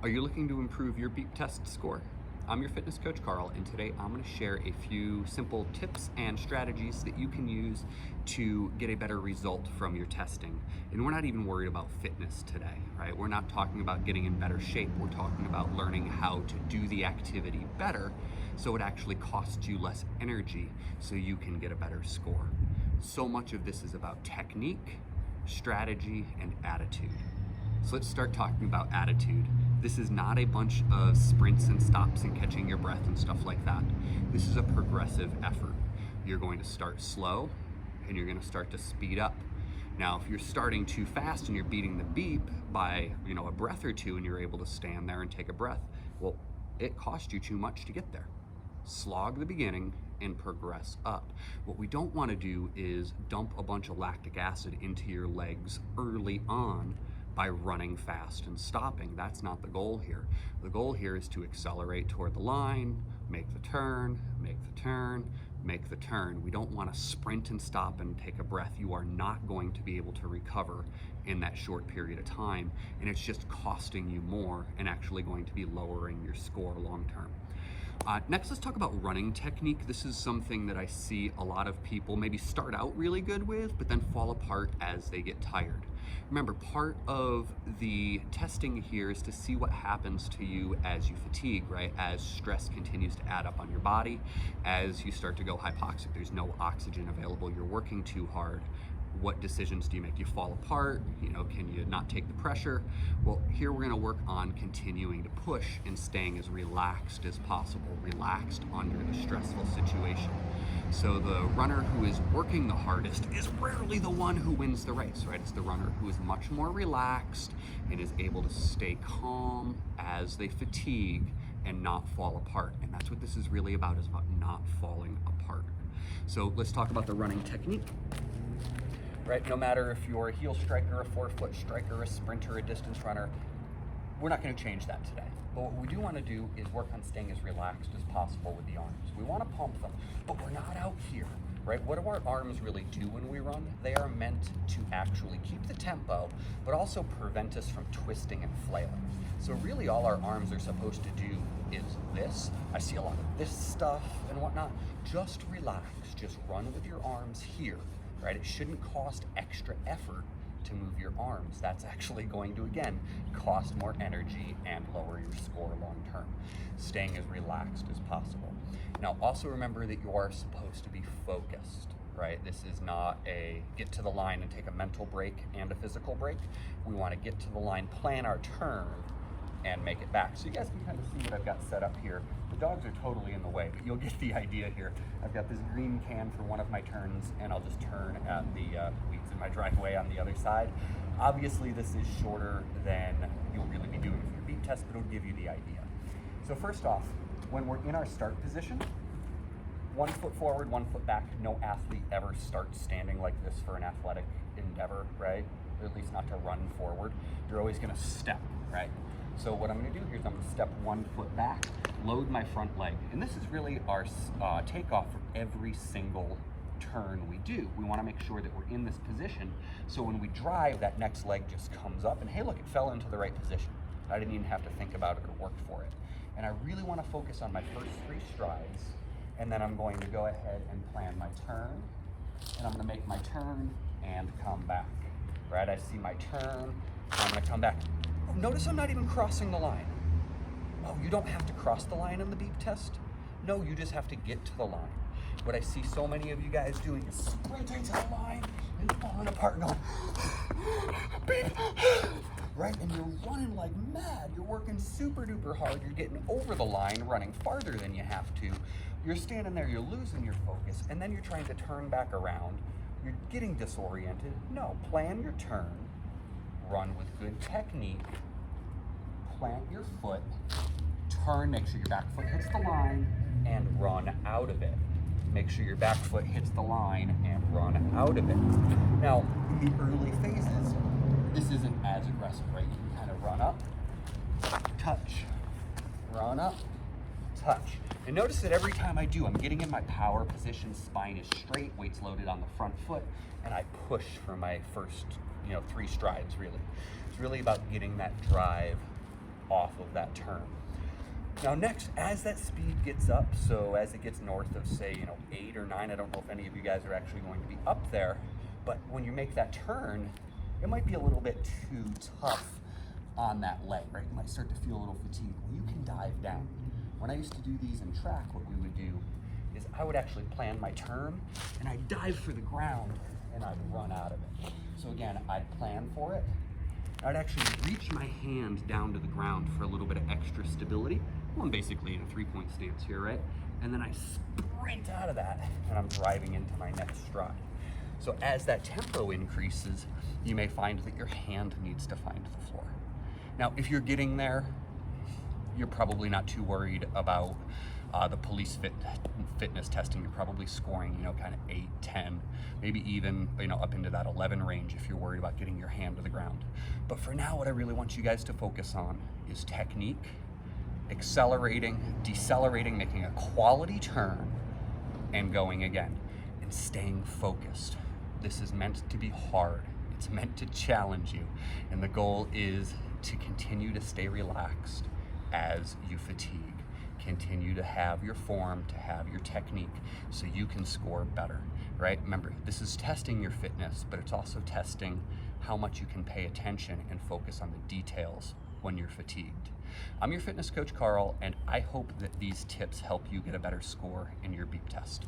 Are you looking to improve your beep test score? I'm your fitness coach, Carl, and today I'm going to share a few simple tips and strategies that you can use to get a better result from your testing. And we're not even worried about fitness today, right? We're not talking about getting in better shape. We're talking about learning how to do the activity better so it actually costs you less energy so you can get a better score. So much of this is about technique, strategy, and attitude. So let's start talking about attitude. This is not a bunch of sprints and stops and catching your breath and stuff like that. This is a progressive effort. You're going to start slow and you're going to start to speed up. Now, if you're starting too fast and you're beating the beep by, a breath or two and you're able to stand there and take a breath, well, it cost you too much to get there. Slog the beginning and progress up. What we don't want to do is dump a bunch of lactic acid into your legs early on by running fast and stopping. That's not the goal here. The goal here is to accelerate toward the line, make the turn, make the turn, make the turn. We don't want to sprint and stop and take a breath. You are not going to be able to recover in that short period of time, and it's just costing you more and actually going to be lowering your score long term. Next, let's talk about running technique. This is something that I see a lot of people maybe start out really good with, but then fall apart as they get tired. Remember, part of the testing here is to see what happens to you as you fatigue, right? As stress continues to add up on your body, as you start to go hypoxic, there's no oxygen available, you're working too hard. What decisions do you make? Do you fall apart? Can you not take the pressure? Well, here we're gonna work on continuing to push and staying as relaxed as possible, relaxed under the stressful situation. So the runner who is working the hardest is rarely the one who wins the race, right? It's the runner who is much more relaxed and is able to stay calm as they fatigue and not fall apart. And that's what this is really about, is about not falling apart. So let's talk about the running technique. Right, no matter if you're a heel striker, a forefoot striker, a sprinter, a distance runner, we're not going to change that today. But what we do want to do is work on staying as relaxed as possible with the arms. We want to pump them, but we're not out here, right? What do our arms really do when we run? They are meant to actually keep the tempo, but also prevent us from twisting and flailing. So really all our arms are supposed to do is this. I see a lot of this stuff and whatnot. Just relax, just run with your arms here. Right? It shouldn't cost extra effort to move your arms. That's actually going to, again, cost more energy and lower your score long term. Staying as relaxed as possible. Now, also remember that you are supposed to be focused, right? This is not a get to the line and take a mental break and a physical break. We want to get to the line, plan our turn, and make it back. So you guys can kind of see what I've got set up here. The dogs are totally in the way, but you'll get the idea here. I've got this green can for one of my turns, and I'll just turn at the weeds in my driveway on the other side. Obviously, this is shorter than you'll really be doing for your beep test, but it'll give you the idea. So first off, when we're in our start position, 1 foot forward, 1 foot back. No athlete ever starts standing like this for an athletic endeavor, right? Or at least not to run forward. You're always gonna step, right? So what I'm going to do here is I'm going to step 1 foot back, load my front leg. And this is really our takeoff for every single turn we do. We want to make sure that we're in this position so when we drive, that next leg just comes up and hey, look, it fell into the right position. I didn't even have to think about it or work for it. And I really want to focus on my first 3 strides, and then I'm going to go ahead and plan my turn, and I'm going to make my turn and come back. Right? I see my turn, I'm going to come back. Notice I'm not even crossing the line. Oh, you don't have to cross the line in the beep test? No, you just have to get to the line. What I see so many of you guys doing is sprinting to the line and falling apart and going, beep, right? And you're running like mad. You're working super duper hard. You're getting over the line, running farther than you have to. You're standing there, you're losing your focus, and then you're trying to turn back around. You're getting disoriented. No, plan your turn. Run with good technique, plant your foot, turn, make sure your back foot hits the line, and run out of it. Make sure your back foot hits the line and run out of it. Now, in the early phases, this isn't as aggressive, right? You can kind of run up, touch, run up, touch. And notice that every time I do, I'm getting in my power position, spine is straight, weight's loaded on the front foot, and I push for my first 3 strides, really. It's really about getting that drive off of that turn. Now next, as that speed gets up, so as it gets north of, say, 8 or 9, I don't know if any of you guys are actually going to be up there, but when you make that turn, it might be a little bit too tough on that leg, right? You might start to feel a little fatigue. Well, you can dive down. When I used to do these in track, what we would do is I would actually plan my turn and I'd dive for the ground and I'd run out of it. So again, I'd plan for it. I'd actually reach my hand down to the ground for a little bit of extra stability. Well, I'm basically in a 3-point stance here, right? And then I sprint out of that and I'm driving into my next stride. So as that tempo increases, you may find that your hand needs to find the floor. Now, if you're getting there, you're probably not too worried about the police fitness testing. You're probably scoring, kind of 8, 10, maybe even, up into that 11 range if you're worried about getting your hand to the ground. But for now, what I really want you guys to focus on is technique, accelerating, decelerating, making a quality turn, and going again, and staying focused. This is meant to be hard. It's meant to challenge you. And the goal is to continue to stay relaxed as you fatigue. Continue to have your form, to have your technique, so you can score better, right? Remember, this is testing your fitness, but it's also testing how much you can pay attention and focus on the details when you're fatigued. I'm your fitness coach, Carl, and I hope that these tips help you get a better score in your beep test.